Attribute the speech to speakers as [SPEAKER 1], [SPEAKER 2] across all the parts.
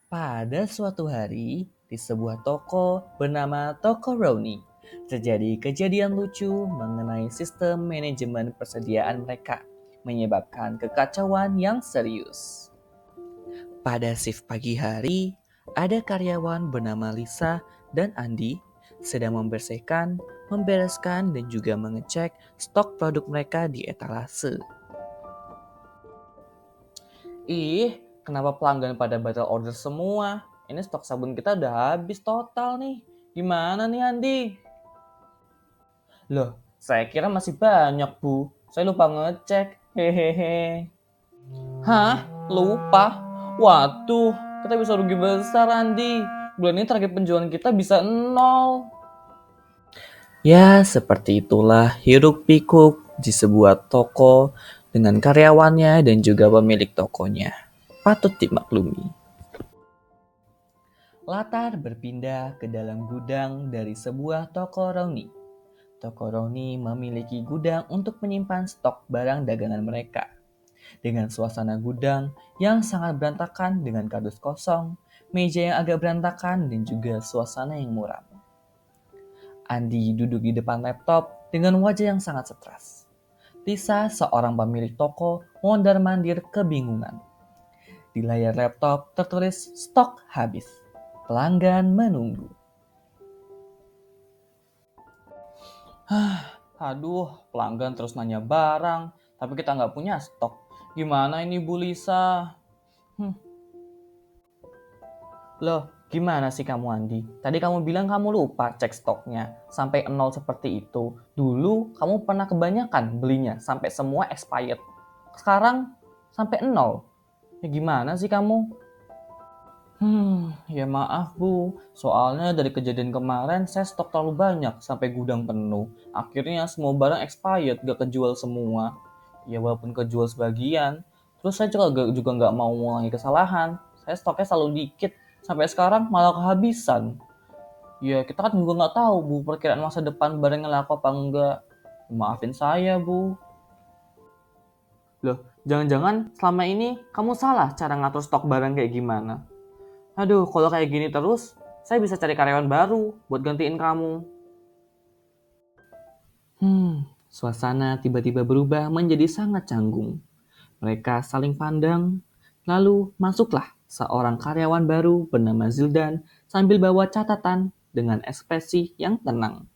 [SPEAKER 1] Pada suatu hari, di sebuah toko bernama Toko Roni, terjadi kejadian lucu mengenai sistem manajemen persediaan mereka, menyebabkan kekacauan yang serius. Pada shift pagi hari, ada karyawan bernama Lisa dan Andi sedang membersihkan, membereskan, dan juga mengecek stok produk mereka di etalase. Ih, kenapa pelanggan pada batal order semua? Ini stok sabun kita udah habis total nih. Gimana nih Andi? Loh, saya kira masih banyak Bu. Saya lupa ngecek. Hehehe. Hah? Lupa? Waduh, kita bisa rugi besar Andi. Bulan ini target penjualan kita bisa nol. Ya, seperti itulah hiruk pikuk di sebuah toko dengan karyawannya dan juga pemilik tokonya. Patut dimaklumi. Latar berpindah ke dalam gudang dari sebuah toko Roni. Toko Roni memiliki gudang untuk menyimpan stok barang dagangan mereka. Dengan suasana gudang yang sangat berantakan dengan kardus kosong, meja yang agak berantakan dan juga suasana yang muram. Andi duduk di depan laptop dengan wajah yang sangat stres. Lisa, seorang pemilik toko, mondar-mandir kebingungan. Di layar laptop tertulis stok habis. Pelanggan menunggu. Aduh, pelanggan terus nanya barang, tapi kita nggak punya stok. Gimana ini Bu Lisa? Loh, gimana sih kamu Andi? Tadi kamu bilang kamu lupa cek stoknya, sampai nol seperti itu. Dulu kamu pernah kebanyakan belinya, sampai semua expired. Sekarang sampai nol. Ya gimana sih kamu? Ya maaf Bu, soalnya dari kejadian kemarin saya stok terlalu banyak sampai gudang penuh. Akhirnya semua barang expired, gak kejual semua. Ya walaupun kejual sebagian, terus saya juga nggak mau mengulangi kesalahan. Saya stoknya selalu dikit, sampai sekarang malah kehabisan. Ya kita kan juga nggak tahu Bu perkiraan masa depan barangnya laku apa enggak. Maafin saya Bu. Loh, jangan-jangan selama ini kamu salah cara ngatur stok barang kayak gimana? Aduh, kalau kayak gini terus, saya bisa cari karyawan baru buat gantiin kamu. Suasana tiba-tiba berubah menjadi sangat canggung. Mereka saling pandang, lalu masuklah seorang karyawan baru bernama Zildan sambil bawa catatan dengan ekspresi yang tenang.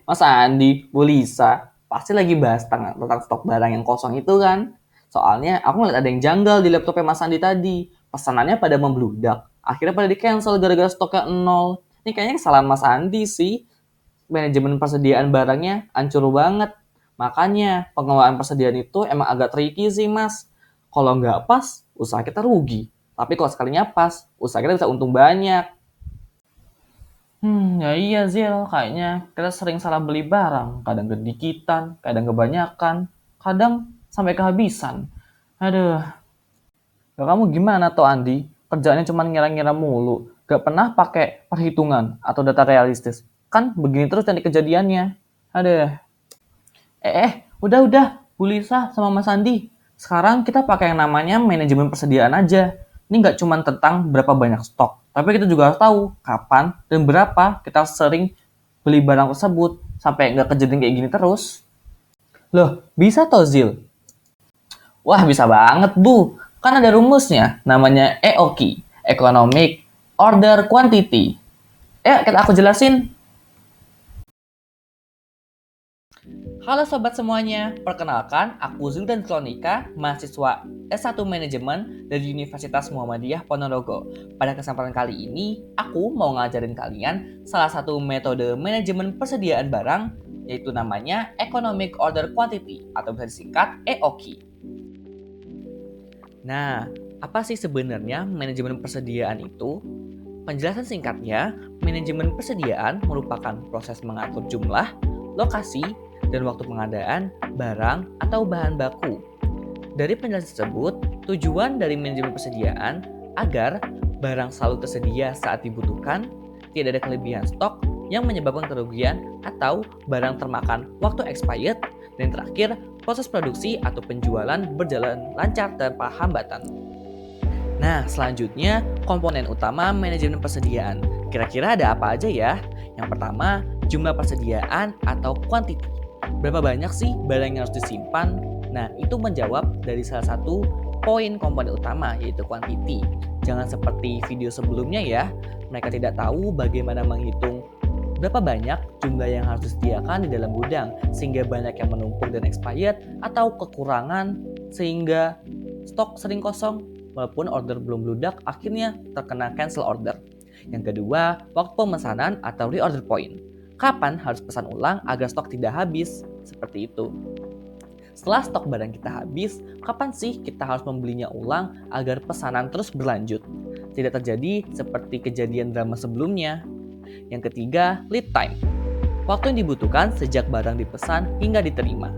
[SPEAKER 1] Mas Andi, Bu Lisa, pasti lagi bahas tentang stok barang yang kosong itu kan? Soalnya aku ngeliat ada yang janggal di laptopnya Mas Andi tadi. Pesanannya pada membludak. Akhirnya pada di-cancel gara-gara stoknya nol. Ini kayaknya kesalahan Mas Andi sih. Manajemen persediaan barangnya hancur banget. Makanya pengelolaan persediaan itu emang agak tricky sih Mas. Kalau nggak pas, usaha kita rugi. Tapi kalau sekalinya pas, usaha kita bisa untung banyak. Ya iya Zil, kayaknya kita sering salah beli barang. Kadang kedikitan, kadang kebanyakan, kadang sampai kehabisan. Aduh, ya kamu gimana tuh Andi? Kerjaannya cuma ngira-ngira mulu. Gak pernah pakai perhitungan atau data realistis. Kan begini terus nanti kejadiannya. Aduh. Udah, Bu Lisa sama Mas Andi. Sekarang kita pakai yang namanya manajemen persediaan aja. Ini nggak cuma tentang berapa banyak stok, tapi kita juga harus tahu kapan dan berapa kita sering beli barang tersebut sampai nggak kejadian kayak gini terus. Loh, bisa toh Zil? Wah, bisa banget Bu. Kan ada rumusnya, namanya EOQ, Economic Order Quantity. Kita aku jelasin. Halo sobat semuanya, perkenalkan aku Zildan Klonika, mahasiswa S1 Manajemen dari Universitas Muhammadiyah Ponorogo. Pada kesempatan kali ini, aku mau ngajarin kalian salah satu metode manajemen persediaan barang, yaitu namanya Economic Order Quantity atau bisa disingkat EOQ. Nah, apa sih sebenarnya manajemen persediaan itu? Penjelasan singkatnya, manajemen persediaan merupakan proses mengatur jumlah, lokasi, dan waktu pengadaan barang atau bahan baku. Dari penjelasan tersebut, tujuan dari manajemen persediaan agar barang selalu tersedia saat dibutuhkan, tidak ada kelebihan stok yang menyebabkan kerugian atau barang termakan waktu expired, dan terakhir, proses produksi atau penjualan berjalan lancar tanpa hambatan. Nah, selanjutnya komponen utama manajemen persediaan. Kira-kira ada apa aja ya? Yang pertama, jumlah persediaan atau quantity. Berapa banyak sih barang yang harus disimpan? Nah, itu menjawab dari salah satu poin komponen utama, yaitu quantity. Jangan seperti video sebelumnya ya, mereka tidak tahu bagaimana menghitung berapa banyak jumlah yang harus disediakan di dalam gudang, sehingga banyak yang menumpuk dan expired, atau kekurangan sehingga stok sering kosong. Walaupun order belum bludak, akhirnya terkena cancel order. Yang kedua, waktu pemesanan atau reorder point. Kapan harus pesan ulang agar stok tidak habis? Seperti itu. Setelah stok barang kita habis, kapan sih kita harus membelinya ulang agar pesanan terus berlanjut? Tidak terjadi seperti kejadian drama sebelumnya. Yang ketiga, lead time. Waktu yang dibutuhkan sejak barang dipesan hingga diterima.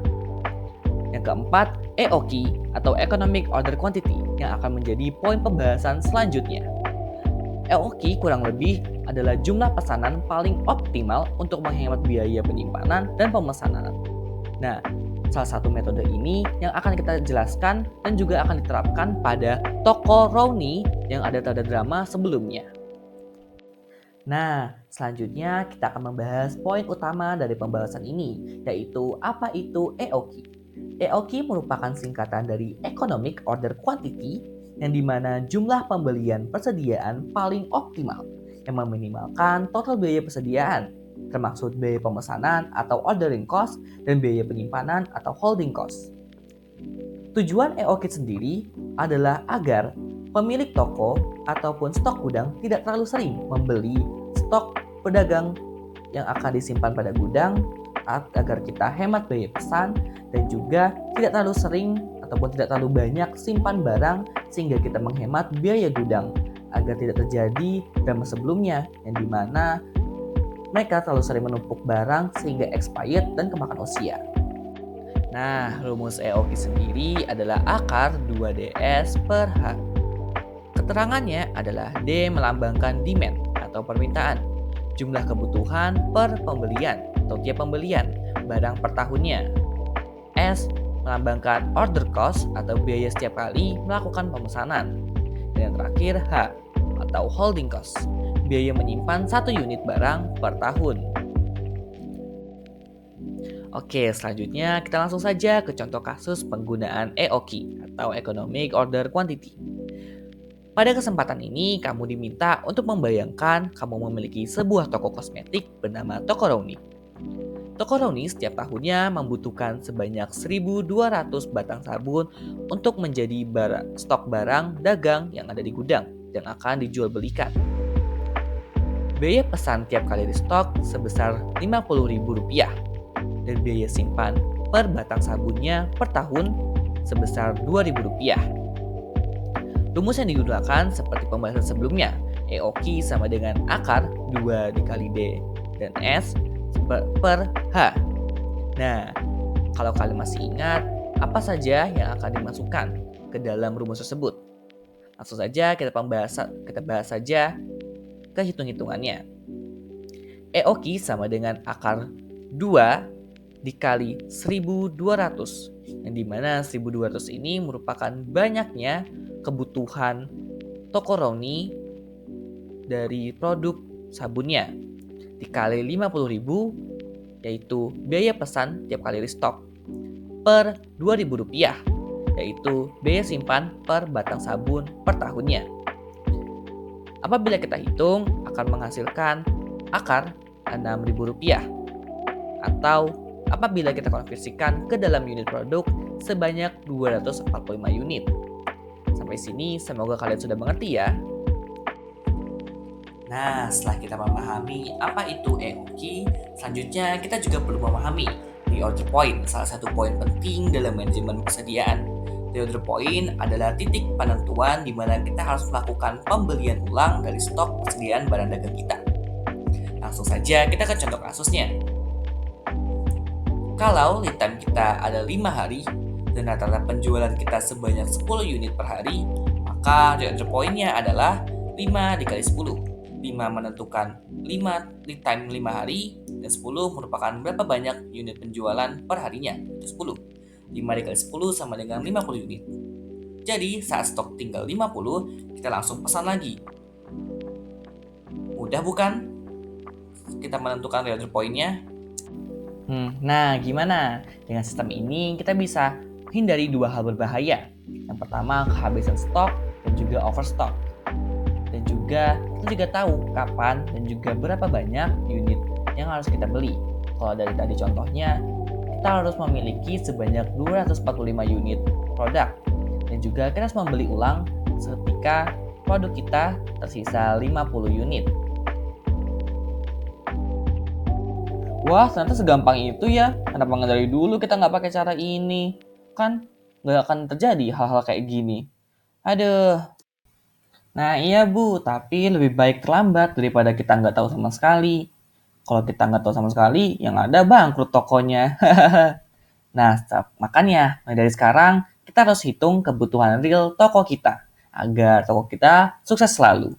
[SPEAKER 1] Yang keempat, EOQ atau Economic Order Quantity yang akan menjadi poin pembahasan selanjutnya. EOQ kurang lebih adalah jumlah pesanan paling optimal untuk menghemat biaya penyimpanan dan pemesanan. Nah, salah satu metode ini yang akan kita jelaskan dan juga akan diterapkan pada toko Rowney yang ada pada drama sebelumnya. Nah, selanjutnya kita akan membahas poin utama dari pembahasan ini, yaitu apa itu EOQ. EOQ merupakan singkatan dari Economic Order Quantity, yang dimana jumlah pembelian persediaan paling optimal, yang meminimalkan total biaya persediaan, termasuk biaya pemesanan atau ordering cost dan biaya penyimpanan atau holding cost. Tujuan EOQ sendiri adalah agar pemilik toko ataupun stok gudang tidak terlalu sering membeli stok pedagang yang akan disimpan pada gudang agar kita hemat biaya pesan dan juga tidak terlalu sering ataupun tidak terlalu banyak simpan barang sehingga kita menghemat biaya gudang agar tidak terjadi drama sebelumnya yang dimana mereka terlalu sering menumpuk barang sehingga expired dan kemakan usia. Nah, rumus EOQ sendiri adalah akar 2DS per H. Keterangannya adalah D melambangkan demand atau permintaan, jumlah kebutuhan per pembelian atau tiap pembelian barang per tahunnya. S melambangkan order cost atau biaya setiap kali melakukan pemesanan. Dan yang terakhir H atau holding cost, biaya menyimpan 1 unit barang per tahun. Oke, selanjutnya kita langsung saja ke contoh kasus penggunaan EOQ atau Economic Order Quantity. Pada kesempatan ini, kamu diminta untuk membayangkan kamu memiliki sebuah toko kosmetik bernama Toko Rowney. Toko Rowney setiap tahunnya membutuhkan sebanyak 1.200 batang sabun untuk menjadi stok barang dagang yang ada di gudang yang akan dijual belikan. Biaya pesan tiap kali di stok sebesar Rp50.000 dan biaya simpan per batang sabunnya per tahun sebesar Rp2.000. Rumus yang digunakan seperti pembahasan sebelumnya, EOQ sama dengan akar 2 dikali D dan S per H. Nah, kalau kalian masih ingat, apa saja yang akan dimasukkan ke dalam rumus tersebut? Langsung saja kita bahas saja ke hitung-hitungannya. EOQ sama dengan akar 2 dikali 1.200, yang dimana 1.200 ini merupakan banyaknya kebutuhan Toko Rowney dari produk sabunnya dikali 50.000 yaitu biaya pesan tiap kali restock per Rp2.000 yaitu biaya simpan per batang sabun per tahunnya. Apabila kita hitung akan menghasilkan akar Rp6.000 atau apabila kita konversikan ke dalam unit produk sebanyak 245 unit. Sampai sini semoga kalian sudah mengerti ya. Nah, setelah kita memahami apa itu EOQ, selanjutnya kita juga perlu memahami reorder point, salah satu poin penting dalam manajemen persediaan. Reorder point adalah titik penentuan di mana kita harus melakukan pembelian ulang dari stok persediaan barang dagang kita. Langsung saja kita ke contoh kasusnya. Kalau lead time kita ada 5 hari dan rata-rata penjualan kita sebanyak 10 unit per hari, maka reorder point-nya adalah 5 dikali 10. 5 menentukan 5 lead time 5 hari dan 10 merupakan berapa banyak unit penjualan per harinya, itu 10. 5 dikali 10 sama dengan 50 unit.
[SPEAKER 2] Jadi saat stok tinggal 50, kita langsung pesan lagi. Mudah bukan? Kita menentukan reorder point-nya.
[SPEAKER 1] Nah, gimana? Dengan sistem ini kita bisa hindari dua hal berbahaya. Yang pertama, kehabisan stok dan juga overstock. Dan juga kita juga tahu kapan dan juga berapa banyak unit yang harus kita beli. Kalau dari tadi contohnya, kita harus memiliki sebanyak 245 unit produk. Dan juga kita harus membeli ulang ketika produk kita tersisa 50 unit. Wah, ternyata segampang itu ya. Kenapa nggak dari dulu kita nggak pakai cara ini? Kan nggak akan terjadi hal-hal kayak gini. Aduh. Nah iya Bu, tapi lebih baik terlambat daripada kita nggak tahu sama sekali. Kalau kita nggak tahu sama sekali, yang ada bangkrut tokonya. Nah, makanya mulai dari sekarang kita harus hitung kebutuhan real toko kita agar toko kita sukses selalu.